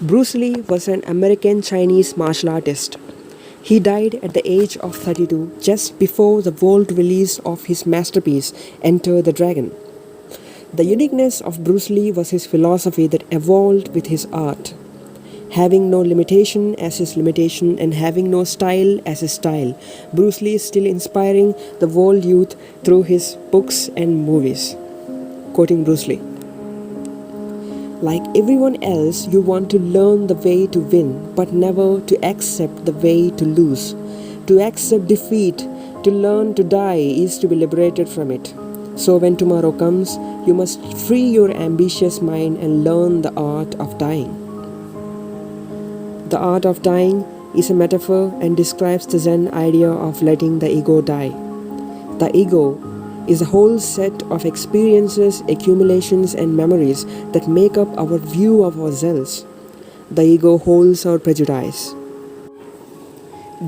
Bruce Lee was an American Chinese martial artist. He died at the age of 32, just before the world release of his masterpiece, Enter the Dragon. The uniqueness of Bruce Lee was his philosophy that evolved with his art. Having no limitation as his limitation and having no style as his style, Bruce Lee is still inspiring the world youth through his books and movies. Quoting Bruce Lee. Like everyone else, you want to learn the way to win, but never to accept the way to lose. To accept defeat, to learn to die, is to be liberated from it. So when tomorrow comes, you must free your ambitious mind and learn the art of dying. The art of dying is a metaphor and describes the Zen idea of letting the ego die. The ego is a whole set of experiences, accumulations, and memories that make up our view of ourselves. The ego holds our prejudice.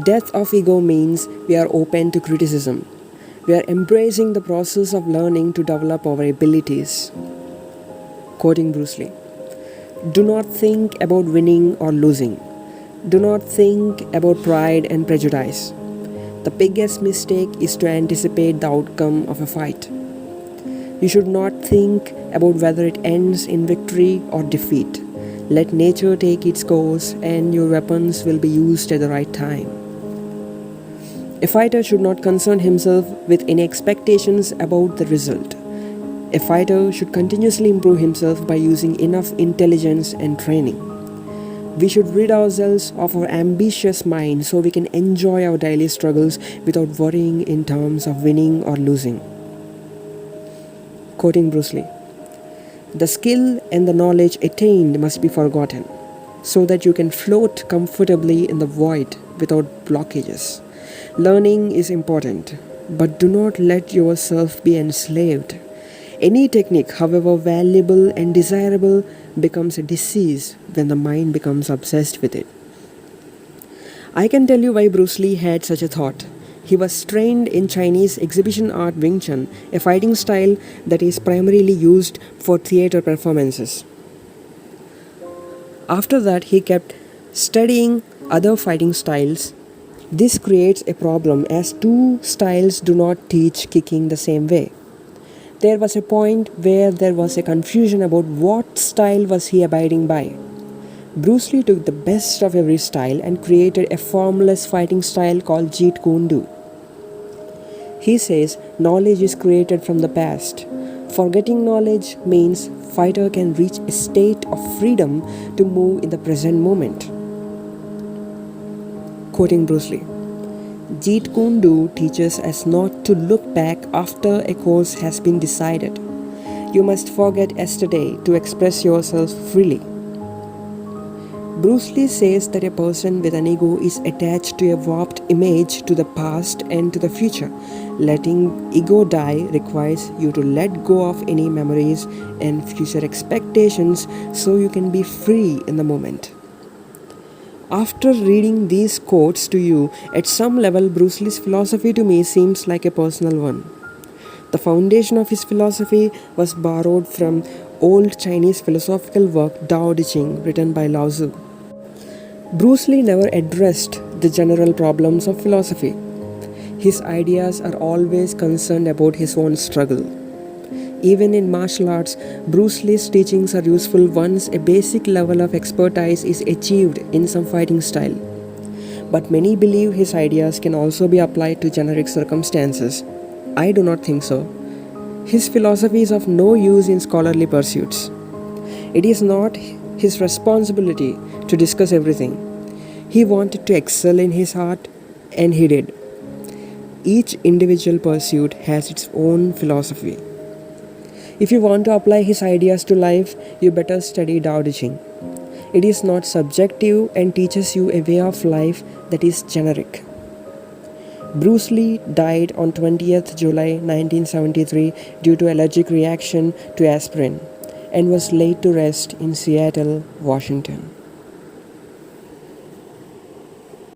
Death of ego means we are open to criticism. We are embracing the process of learning to develop our abilities. Quoting Bruce Lee. Do not think about winning or losing. Do not think about pride and prejudice. The biggest mistake is to anticipate the outcome of a fight. You should not think about whether it ends in victory or defeat. Let nature take its course and your weapons will be used at the right time. A fighter should not concern himself with any expectations about the result. A fighter should continuously improve himself by using enough intelligence and training. We should rid ourselves of our ambitious mind so we can enjoy our daily struggles without worrying in terms of winning or losing. Quoting Bruce Lee. The skill and the knowledge attained must be forgotten so that you can float comfortably in the void without blockages. Learning is important, but do not let yourself be enslaved. Any technique, however valuable and desirable, becomes a disease when the mind becomes obsessed with it. I can tell you why Bruce Lee had such a thought. He was trained in Chinese exhibition art Wing Chun, a fighting style that is primarily used for theater performances. After that, he kept studying other fighting styles. This creates a problem as two styles do not teach kicking the same way. There was a point where there was a confusion about what style was he abiding by. Bruce Lee took the best of every style and created a formless fighting style called Jeet Kune Do. He says knowledge is created from the past. Forgetting knowledge means fighter can reach a state of freedom to move in the present moment. Quoting Bruce Lee. Jeet Kune Do teaches us not to look back after a course has been decided. You must forget yesterday to express yourself freely. Bruce Lee says that a person with an ego is attached to a warped image to the past and to the future. Letting ego die requires you to let go of any memories and future expectations so you can be free in the moment. After reading these quotes to you, at some level Bruce Lee's philosophy to me seems like a personal one. The foundation of his philosophy was borrowed from old Chinese philosophical work Tao Te Ching written by Lao Tzu. Bruce Lee never addressed the general problems of philosophy. His ideas are always concerned about his own struggle. Even in martial arts, Bruce Lee's teachings are useful once a basic level of expertise is achieved in some fighting style. But many believe his ideas can also be applied to generic circumstances. I do not think so. His philosophy is of no use in scholarly pursuits. It is not his responsibility to discuss everything. He wanted to excel in his art, and he did. Each individual pursuit has its own philosophy. If you want to apply his ideas to life, you better study Tao Te Ching. It is not subjective and teaches you a way of life that is generic. Bruce Lee died on 20th July 1973 due to allergic reaction to aspirin and was laid to rest in Seattle, Washington.